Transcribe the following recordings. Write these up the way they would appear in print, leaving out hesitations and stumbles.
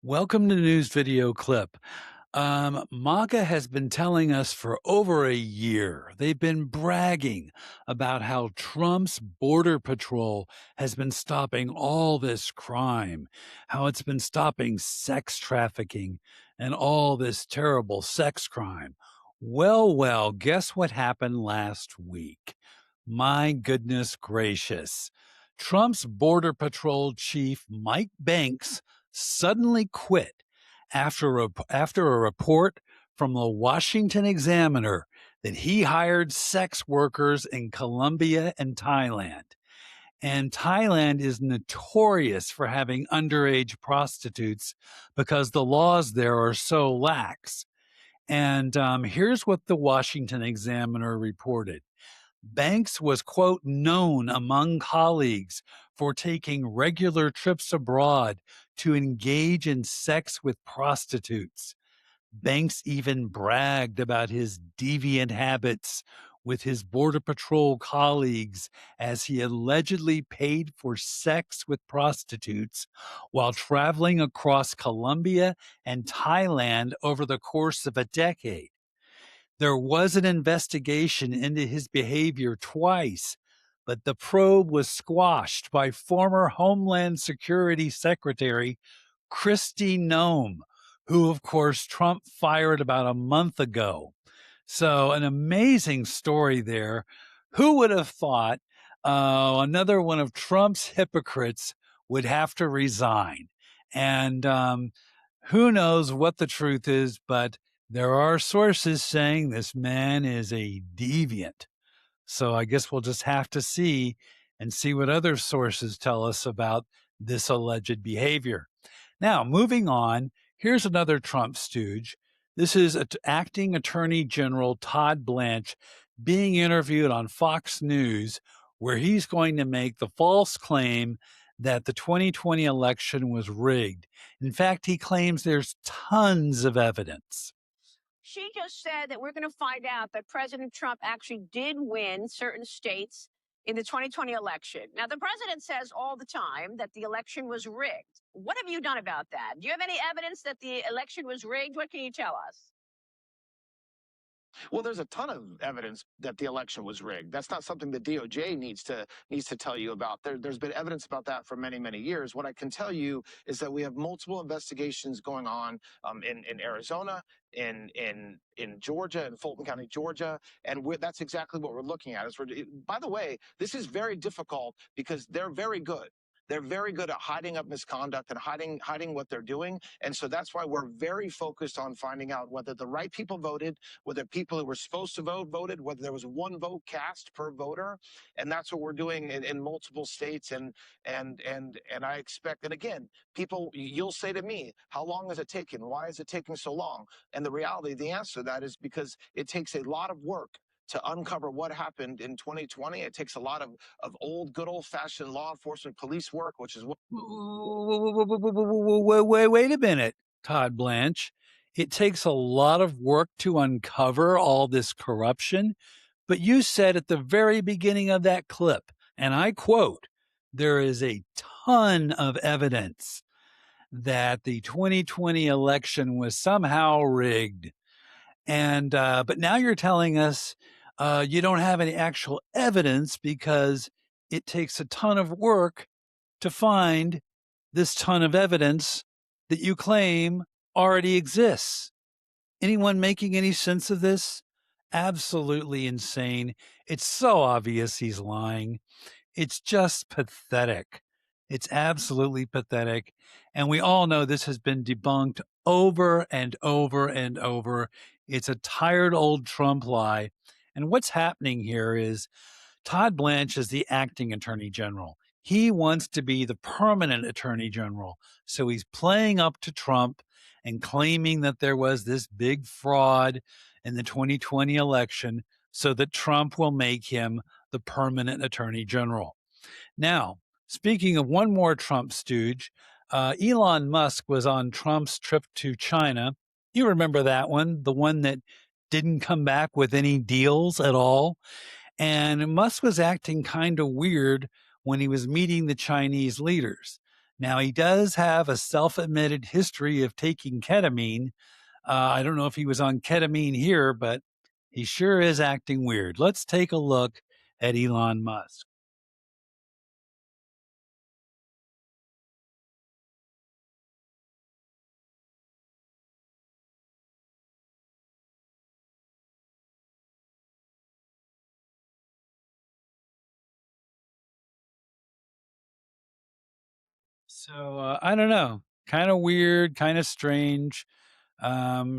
Welcome to News Video Clip. MAGA has been telling us for over a year. They've been bragging about how Trump's border patrol has been stopping all this crime, how it's been stopping sex trafficking and all this terrible sex crime. Well, guess what happened last week? My goodness gracious. Trump's border patrol chief, Mike Banks, suddenly quit after a report from the Washington Examiner that he hired sex workers in Colombia and Thailand. And Thailand is notorious for having underage prostitutes because the laws there are so lax. And here's what the Washington Examiner reported. Banks was, quote, known among colleagues for taking regular trips abroad to engage in sex with prostitutes. Banks even bragged about his deviant habits with his Border Patrol colleagues as he allegedly paid for sex with prostitutes while traveling across Colombia and Thailand over the course of a decade. There was an investigation into his behavior twice, but the probe was squashed by former Homeland Security Secretary Kristi Noem, who, of course, Trump fired about a month ago. So, an amazing story there. Who would have thought another one of Trump's hypocrites would have to resign? And who knows what the truth is, but there are sources saying this man is a deviant. So I guess we'll just have to see and see what other sources tell us about this alleged behavior. Now, moving on, here's another Trump stooge. This is acting Attorney General Todd Blanche being interviewed on Fox News, where he's going to make the false claim that the 2020 election was rigged. In fact, he claims there's tons of evidence. She just said that we're going to find out that President Trump actually did win certain states in the 2020 election. Now, the president says all the time that the election was rigged. What have you done about that? Do you have any evidence that the election was rigged? What can you tell us? Well, there's a ton of evidence that the election was rigged. That's not something the DOJ needs to tell you about. There's been evidence about that for many years. What I can tell you is that we have multiple investigations going on in Arizona, in Georgia, in Fulton County, Georgia, and that's exactly what we're looking at. By the way, this is very difficult because they're very good. They're very good at hiding up misconduct and hiding what they're doing. And so that's why we're very focused on finding out whether the right people voted, whether people who were supposed to vote voted, whether there was one vote cast per voter. And that's what we're doing in multiple states. And I expect, and again, people, you'll say to me, how long has it taken? Why is it taking so long? And the reality, the answer to that is because it takes a lot of work to uncover what happened in 2020. It takes a lot of good old fashioned law enforcement police work, which is what. Wait a minute, Todd Blanche. It takes a lot of work to uncover all this corruption. But you said at the very beginning of that clip, and I quote, there is a ton of evidence that the 2020 election was somehow rigged. And but now you're telling us you don't have any actual evidence because it takes a ton of work to find this ton of evidence that you claim already exists. Anyone making any sense of this? Absolutely insane. It's so obvious he's lying. It's just pathetic. It's absolutely pathetic. And we all know this has been debunked over and over and over. It's a tired old Trump lie. And what's happening here is Todd Blanche is the acting attorney general. He wants to be the permanent attorney general. So he's playing up to Trump and claiming that there was this big fraud in the 2020 election so that Trump will make him the permanent attorney general. Now, speaking of one more Trump stooge, Elon Musk was on Trump's trip to China. You remember that one, the one that didn't come back with any deals at all. And Musk was acting kind of weird when he was meeting the Chinese leaders. Now, he does have a self admitted history of taking ketamine. I don't know if he was on ketamine here, but he sure is acting weird. Let's take a look at Elon Musk. So I don't know, kind of weird, kind of strange.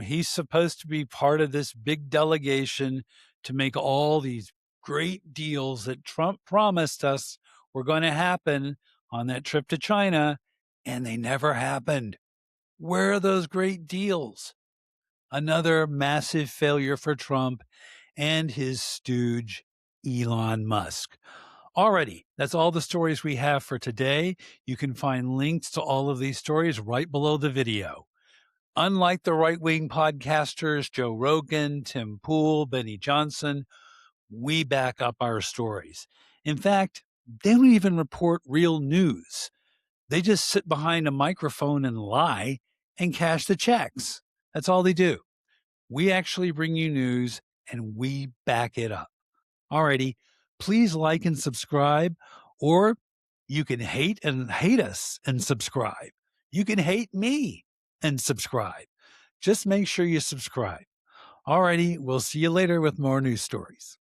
He's supposed to be part of this big delegation to make all these great deals that Trump promised us were going to happen on that trip to China, and they never happened. Where are those great deals? Another massive failure for Trump and his stooge, Elon Musk. Alrighty, that's all the stories we have for today. You can find links to all of these stories right below the video. Unlike the right wing podcasters, Joe Rogan, Tim Pool, Benny Johnson, we back up our stories. In fact, they don't even report real news. They just sit behind a microphone and lie and cash the checks. That's all they do. We actually bring you news and we back it up. Alrighty, please like and subscribe, or you can hate us and subscribe. You can hate me and subscribe. Just make sure you subscribe. Alrighty, we'll see you later with more news stories.